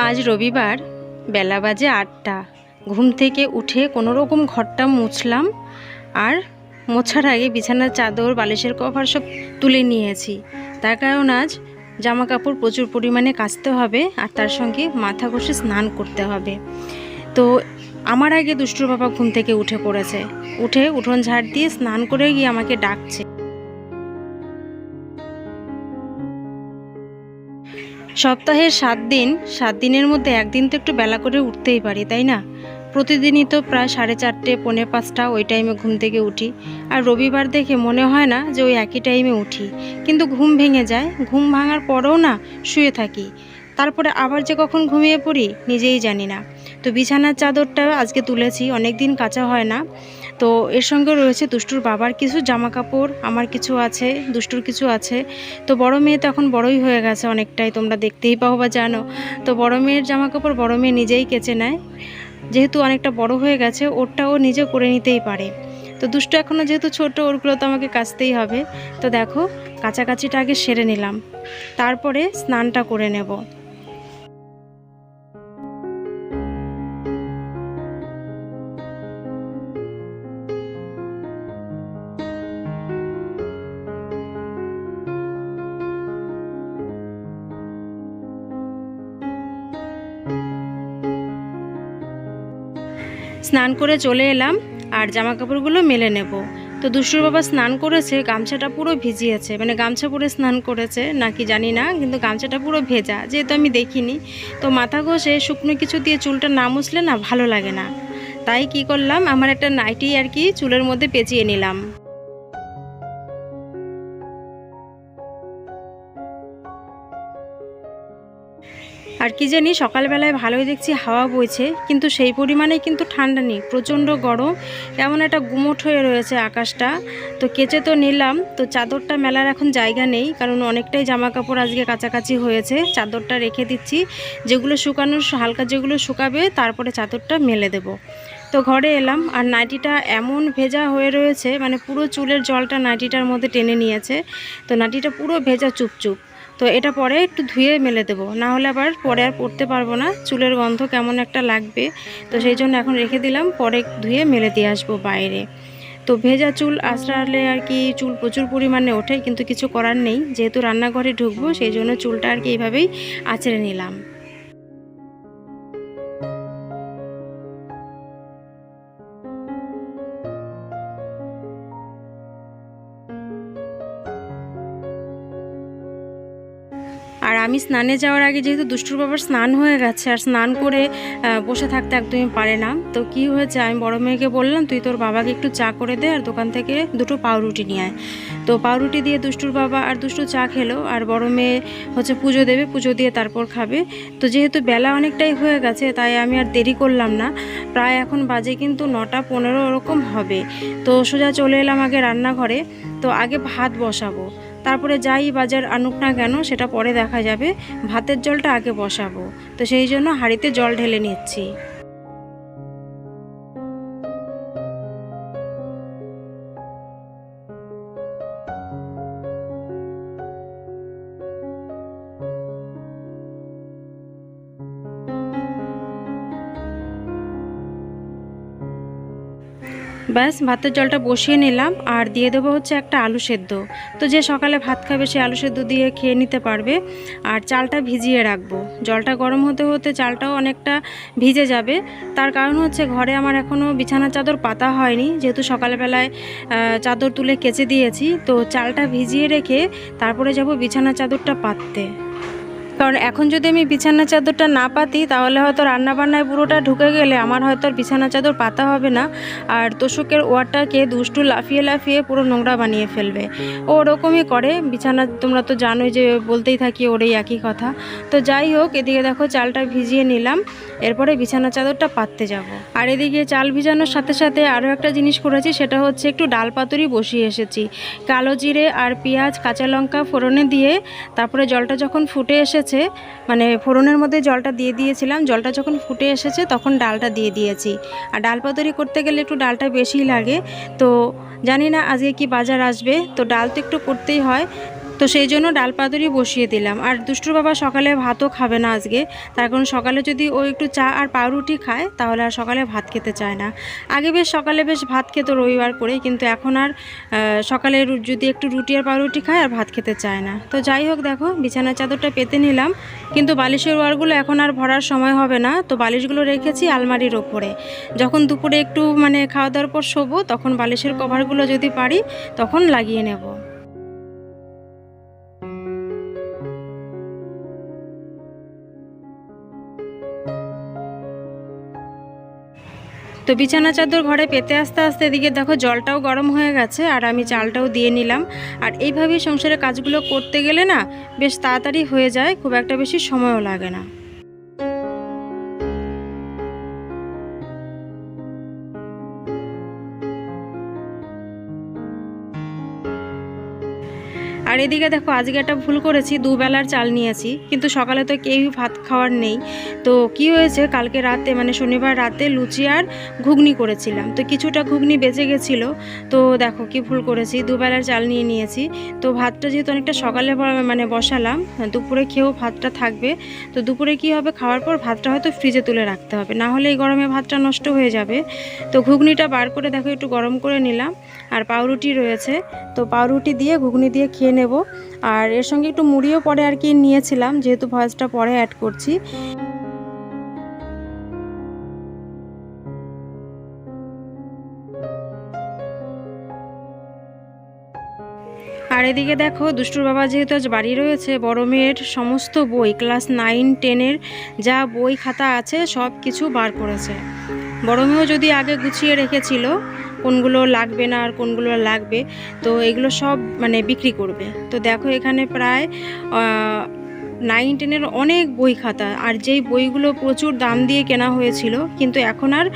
আজ রবিবার, বেলা বাজে ৮টা। ঘুম থেকে উঠে কোনো রকম ঘরটা মুছলাম, আর মোছার আগে বিছানার চাদর, বালিশের কভার সব তুলে নিয়েছি। তার কারণ আজ জামা কাপড় প্রচুর পরিমাণে কাচতে হবে, আর তার সঙ্গে মাথা ঘষে স্নান করতে হবে। তো আমার আগে দুষ্টুর বাবা ঘুম থেকে উঠে পড়েছে। উঠে উঠোন ঝাড় দিয়ে স্নান করে গিয়ে আমাকে ডাকছে। সপ্তাহের 7 দিন, 7 দিনের মধ্যে একদিন তো একটু বেলা করে উঠতেই পারি, তাই না? প্রতিদিনই তো প্রায় 4:30, 4:45 ওই টাইমে ঘুম থেকে উঠি। আর রবিবার দেখে মনে হয় না যে ওই একই টাইমে উঠি, কিন্তু ঘুম ভেঙে যায়। ঘুম ভাঙার পরেও না শুয়ে থাকি, তারপরে আবার যে কখন ঘুমিয়ে পড়ি নিজেই জানি না। তো বিছানার চাদরটা আজকে তুলেছি, অনেক দিন কাচা হয় না। তো এর সঙ্গে রয়েছে দুষ্টুর বাবার কিছু জামা কাপড়, আমার কিছু আছে, দুষ্টুর কিছু আছে। তো বড় মেয়ে তো এখন বড়ই হয়ে গেছে অনেকটাই, তোমরা দেখতেই পাও বা জানো। তো বড় মেয়ের জামা কাপড় বড় মেয়ে নিজেই কেচে নেয়, যেহেতু অনেকটা বড় হয়ে গেছে, ওরটা ও নিজে করে নিতেই পারে। তো দুষ্টু এখনও যেহেতু ছোট, ওরগুলো তো আমাকে কাচতেই হবে। তো দেখো, কাচাকাচিটা আগে সেরে নিলাম, তারপরে স্নানটা করে নেব। স্নান করে চলে এলাম, আর জামা কাপড়গুলো মেলে নেব। তো দুষ্টুর বাবা স্নান করেছে, গামছাটা পুরো ভিজিয়েছে, মানে গামছা পরে স্নান করেছে নাকি জানি না, কিন্তু গামছাটা পুরো ভেজা, যেহেতু আমি দেখিনি। তো মাথা ঘষে শুকনো কিছু দিয়ে চুলটা না মুছলে না ভালো লাগে না। তাই কি করলাম, আমার একটা নাইটি আর কি চুলের মধ্যে পেঁচিয়ে নিলাম। আর কি জানি, সকালবেলায় ভালোই দেখছি হাওয়া বইছে, কিন্তু সেই পরিমাণে কিন্তু ঠান্ডা নেই, প্রচণ্ড গরম। কেমন একটা গুমোট হয়ে রয়েছে আকাশটা। তো কেচে তো নিলাম, তো চাদরটা মেলার এখন জায়গা নেই, কারণ অনেকটাই জামা কাপড় আজকে কাছাকাছি হয়েছে। চাদরটা রেখে দিচ্ছি, যেগুলো শুকানোর হালকা যেগুলো শুকাবে তারপরে চাদরটা মেলে দেব। তো ঘরে এলাম, আর নাইটিটা এমন ভেজা হয়ে রয়েছে, মানে পুরো চুলের জলটা নাইটিটার মধ্যে টেনে নিয়েছে। তো নাইটিটা পুরো ভেজা চুপচুপ। তো এটা পরে একটু ধুয়ে মেলে দেবো, না হলে আবার পরে আর পরতে পারবো না, চুলের গন্ধ কেমন একটা লাগবে। তো সেই জন্য এখন রেখে দিলাম, পরে ধুয়ে মেলে দিয়ে আসবো বাইরে। তো ভেজা চুল আঁচড়ালে আর কি চুল প্রচুর পরিমাণে ওঠে, কিন্তু কিছু করার নেই, যেহেতু রান্নাঘরে ঢুকবো সেই জন্য চুলটা আর কি এইভাবেই আঁচড়ে নিলাম। আর আমি স্নানে যাওয়ার আগে যেহেতু দুষ্টুর বাবার স্নান হয়ে গেছে, আর স্নান করে বসে থাকতে একদমই পারে না। তো কি হয়েছে, আমি বড় মেয়েকে বললাম তুই তোর বাবাকে একটু চা করে দে, আর দোকান থেকে 2টো পাউরুটি নিয়ে আয়। তো পাউরুটি দিয়ে দুষ্টুর বাবা আর দুষ্টু চা খেলো, আর বড় মেয়ে হচ্ছে পুজো দেবে, পুজো দিয়ে তারপর খাবে। তো যেহেতু বেলা অনেকটাই হয়ে গেছে, তাই আমি আর দেরি করলাম না। প্রায় এখন বাজে কিন্তু 9:15 ওরকম হবে। তো সোজা চলে এলাম আগে রান্নাঘরে। তো আগে ভাত বসাবো, তারপরে যাই বাজার আনুক না কেন সেটা পরে দেখা যাবে। ভাতের জলটা আগে বসাবো, তো সেই জন্য হাঁড়িতে জল ঢেলে নিচ্ছি। ব্যাস, ভাতের জলটা বসিয়ে নিলাম, আর দিয়ে দেবো হচ্ছে একটা আলু সেদ্ধ। তো যে সকালে ভাত খাবে সে আলু সেদ্ধ দিয়ে খেয়ে নিতে পারবে। আর চালটা ভিজিয়ে রাখবো, জলটা গরম হতে হতে চালটাও অনেকটা ভিজে যাবে। তার কারণ হচ্ছে ঘরে আমার এখনও বিছানার চাদর পাতা হয়নি, যেহেতু সকালবেলায় চাদর তুলে কেচে দিয়েছি। তো চালটা ভিজিয়ে রেখে তারপরে যাব বিছানার চাদরটা পাততে। কারণ এখন যদি আমি বিছানার চাদরটা না পাতি, তাহলে হয়তো রান্নাবান্নায় পুরোটা ঢুকে গেলে আমার হয়তো আর বিছানার চাদর পাতা হবে না। আর তোষকের ওয়ারটাকে দুষ্টু লাফিয়ে লাফিয়ে পুরো নোংরা বানিয়ে ফেলবে। ও ওরকমই করে বিছানা, তোমরা তো জানোই যে বলতেই থাকি ওর এই একই কথা। তো যাই হোক, এদিকে দেখো চালটা ভিজিয়ে নিলাম, এরপরে বিছানার চাদরটা পাততে যাব। আর এদিকে চাল ভিজানোর সাথে সাথে আরও একটা জিনিস করেছি, সেটা হচ্ছে একটু ডাল পাতুরি বসিয়ে এসেছি। কালো জিরে আর পেঁয়াজ, কাঁচা লঙ্কা ফোড়নে দিয়ে, তারপরে জলটা যখন ফুটে এসেছে, মানে ফোড়নের মধ্যে জলটা দিয়ে দিয়েছিলাম, জলটা যখন ফুটে এসেছে তখন ডালটা দিয়ে দিয়েছি। আর ডাল পাতুরি করতে গেলে একটু ডালটা বেশি লাগে। তো জানি না আজকে কি বাজার আসবে, তো ডাল তো একটু করতেই হয়। তো সেই জন্য ডাল পাতুরি বসিয়ে দিলাম। আর দুষ্টুর বাবা সকালে ভাতও খাবে না আজকে, তার কারণ সকালে যদি ও একটু চা আর পাউরুটি খায় তাহলে আর সকালে ভাত খেতে চায় না। আগে বেশ সকালে বেশ ভাত খেত রবিবার করে, কিন্তু এখন আর সকালে যদি একটু রুটি আর পাউরুটি খায় আর ভাত খেতে চায় না। তো যাই হোক, দেখো বিছানার চাদরটা পেতে নিলাম, কিন্তু বালিশের ওয়ারগুলো এখন আর ভরার সময় হবে না, তো বালিশগুলো রেখেছি আলমারির ওপরে। যখন দুপুরে একটু খাওয়া দাওয়ার পর শোবো তখন বালিশের কভারগুলো যদি পারি তখন লাগিয়ে নেব। তো বিছানা চাদর ঘরে পেতে আস্তে আস্তে এদিকে দেখো জলটাও গরম হয়ে গেছে আর আমি চালটাও দিয়ে নিলাম। আর এইভাবেই সংসারের কাজগুলো করতে গেলে না বেশ তাড়াতাড়ি হয়ে যায়, খুব একটা বেশি সময়ও লাগে না। আর এদিকে দেখো আজকে একটা ভুল করেছি, দুবেলার চাল নিয়েছি, কিন্তু সকালে তো কেউই ভাত খাওয়ার নেই। তো কি হয়েছে, কালকে রাতে শনিবার রাতে লুচি আর ঘুগনি করেছিলাম, তো কিছুটা ঘুগনি বেঁচে গেছিলো। তো দেখো কি ভুল করেছি, দুবেলার চাল নিয়ে নিয়েছি। তো ভাতটা যেহেতু অনেকটা সকালে বসালাম, দুপুরে খেয়েও ভাতটা থাকবে। তো দুপুরে কি হবে, খাওয়ার পর ভাতটা হয়তো ফ্রিজে তুলে রাখতে হবে, না হলে এই গরমে ভাতটা নষ্ট হয়ে যাবে। তো ঘুগনিটা বার করে দেখো একটু গরম করে নিলাম, আর পাউরুটি রয়েছে, তো পাউরুটি দিয়ে ঘুগনি দিয়ে খেয়ে নেব। আর এর সঙ্গে একটু মুড়িও পরে আর কি নিয়েছিলাম, যেহেতু ভয়েসটা পরে অ্যাড করছি। আর এদিকে দেখো দুষ্টুর বাবা যেহেতু আজ বাড়ি রয়েছে, বড় মেয়ের সমস্ত বই ক্লাস 9-10-এর যা বই খাতা আছে সব কিছু বার করেছে। বড় মেয়েও যদি আগে গুছিয়ে রেখেছিল কোনগুলো লাগবে না আর কোনগুলো লাগবে, তো এগুলো সব বিক্রি করবে। তো দেখো এখানে প্রায় 9-10-এর অনেক বই খাতা, আর যেই বইগুলো প্রচুর দাম দিয়ে কেনা হয়েছিল, কিন্তু এখন আর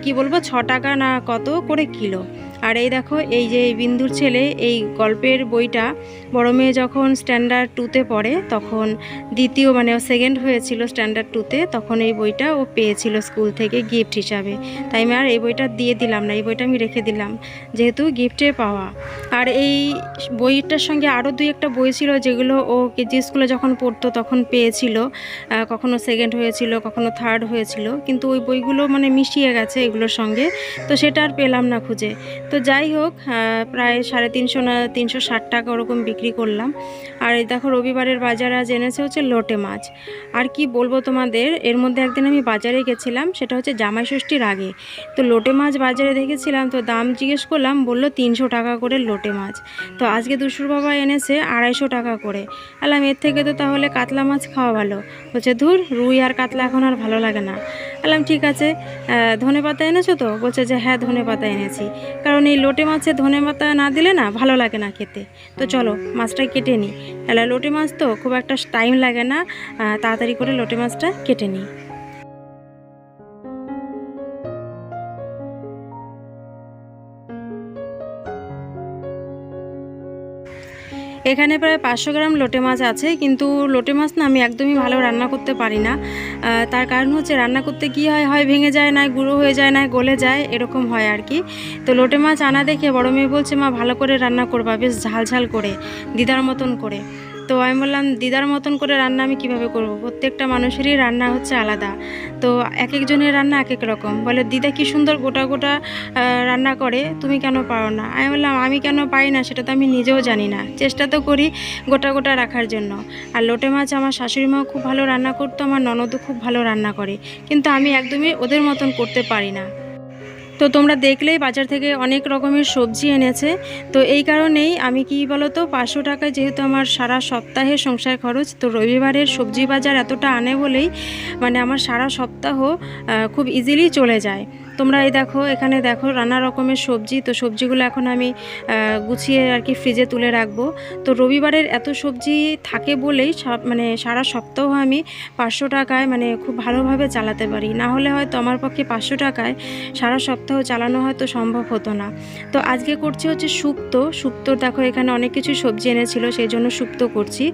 কি বলবো 6 টাকা না কত করে কিলো। আর এই দেখো এই যে বিন্দুর ছেলে এই গল্পের বইটা বড় মেয়ে যখন স্ট্যান্ডার্ড 2-তে পড়ে, তখন দ্বিতীয় সেকেন্ড হয়েছিল স্ট্যান্ডার্ড 2-তে, তখন এই বইটা ও পেয়েছিল স্কুল থেকে গিফট হিসাবে। তাই আমি আর এই বইটা দিয়ে দিলাম না, এই বইটা আমি রেখে দিলাম যেহেতু গিফটে পাওয়া। আর এই বইটার সঙ্গে আরও 2-একটা বই ছিল যেগুলো ও কেজি স্কুলে যখন পড়তো তখন পেয়েছিল, কখনো সেকেন্ড হয়েছিল কখনো থার্ড হয়েছিল, কিন্তু ওই বইগুলো মিশিয়ে গেছে এগুলোর সঙ্গে, তো সেটা আর পেলাম না খুঁজে। তো যাই হোক, প্রায় 350 না 360 টাকা ওরকম বিক্রি করলাম। আর এই দেখো রবিবারের বাজার আজ এনেছে হচ্ছে লোটে মাছ। আর কি বলবো তোমাদের, এর মধ্যে একদিন আমি বাজারে গেছিলাম, সেটা হচ্ছে জামাই ষষ্ঠীর আগে। তো লোটে মাছ বাজারে দেখেছিলাম, তো দাম জিজ্ঞেস করলাম, বললো 300 টাকা করে লোটে মাছ। তো আজকে দুষ্টুর বাবা এনেছে 250 টাকা করে। আলাম এর থেকে তো তাহলে কাতলা মাছ খাওয়া ভালো। বলছে ধুর, রুই আর কাতলা এখন আর ভালো লাগে না। আলাম ঠিক আছে, ধনে পাতা এনেছো তো? বলছে যে হ্যাঁ ধনে পাতা এনেছি, কারণ এই লোটে মাছে ধনে পাতা না দিলে না ভালো লাগে না খেতে। তো চলো মাছটা কেটে নিই। তাহলে লোটে মাছ তো খুব একটা টাইম লাগে না, তাড়াতাড়ি করে লোটে মাছটা কেটে নিই। এখানে প্রায় 500 গ্রাম লোটে মাছ আছে, কিন্তু লোটে মাছ না আমি একদমই ভালো রান্না করতে পারি না। তার কারণ হচ্ছে রান্না করতে কী হয় ভেঙে যায়, না গুঁড়ো হয়ে যায়, না গলে যায়, এরকম হয় আর কি। তো লোটে মাছ আনা দেখে বড় মেয়ে বলছে মা ভালো করে রান্না করবা, বেশ ঝাল ঝাল করে, দিদার মতন করে। তো আমি বললাম দিদার মতন করে রান্না আমি কিভাবে করব, প্রত্যেকটা মানুষেরই রান্না হচ্ছে আলাদা, তো এক একজনের রান্না এক এক রকম। বলে দিদা কি সুন্দর গোটা গোটা রান্না করে, তুমি কেন পারো না? আমি বললাম আমি কেন পারি না সেটা তো আমি নিজেও জানি না, চেষ্টা তো করি গোটা গোটা রাখার জন্য। আর লোটে মাছ আমার শাশুড়ি মাও খুব ভালো রান্না করতো, আমার ননদও খুব ভালো রান্না করে, কিন্তু আমি একদমই ওদের মতন করতে পারি না। তো তোমরা দেখলেই বাজার থেকে অনেক রকমের সবজি এনেছে। তো এই কারণেই আমি কি বলো তো, 500 টাকায় যেহেতু আমার সারা সপ্তাহের সংসার খরচ, তো রবিবারের সবজি বাজার এতটা আনে বলেই আমার সারা সপ্তাহ খুব ইজিলি চলে যায়। তোমরা এই দেখো এখানে দেখো নানা রকমের সবজি, তো সবজিগুলো এখন আমি গুছিয়ে আর কি ফ্রিজে তুলে রাখবো। তো রবিবারের এত সবজি থাকে বলেই সারা সপ্তাহ আমি 500 টাকায় খুব ভালোভাবে চালাতে পারি, না হলে হয়তো আমার পক্ষে 500 টাকায় সারা সপ্তাহ চালানো হয়তো সম্ভব হতো না। তো আজকে করছি হচ্ছে শুক্তো দেখো এখানে অনেক কিছু সবজি এনেছিল, সেই জন্য শুক্তো করছি।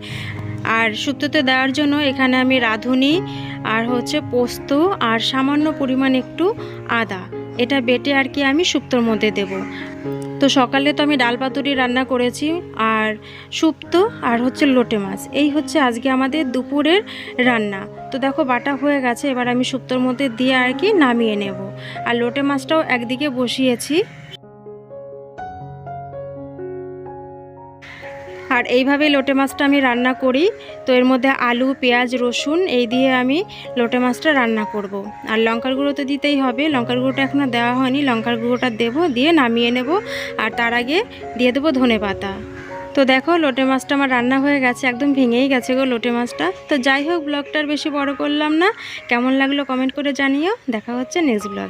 আর শুক্তোতে দেওয়ার জন্য এখানে আমি রাঁধুনি আর হচ্ছে পোস্ত আর সামান্য পরিমাণ একটু আদা, এটা বেটে আর কি আমি শুক্তোর মধ্যে দেব। তো সকালে তো আমি ডাল পাতুরি রান্না করেছি, আর শুক্তো, আর হচ্ছে লোটে মাছ। এই হচ্ছে আজকে আমাদের দুপুরের রান্না। তো দেখো বাটা হয়ে গেছে, এবার আমি শুক্তোর মধ্যে দিয়ে আর কি নামিয়ে নেব। আর লোটে মাছটাও একদিকে বসিয়েছি। আর এইভাবে লোটে মাছটা আমি রান্না করি। তো এর মধ্যে আলু, পেঁয়াজ, রসুন এই দিয়ে আমি লোটে মাছটা রান্না করব। আর লঙ্কার গুঁড়ো তো দিতেই হবে, লঙ্কার গুঁড়োটা এখনও দেওয়া হয়নি, লঙ্কার গুঁড়োটা দেবো, দিয়ে নামিয়ে নেব। আর তার আগে দিয়ে দেবো ধনেপাতা। তো দেখো লোটে মাছটা আমার রান্না হয়ে গেছে, একদম ভেঙেই গেছে গো লোটে মাছটা। তো যাই হোক, ব্লগটার বেশি বড় করলাম না। কেমন লাগলো কমেন্ট করে জানিও। দেখা হচ্ছে নেক্সট ব্লগে।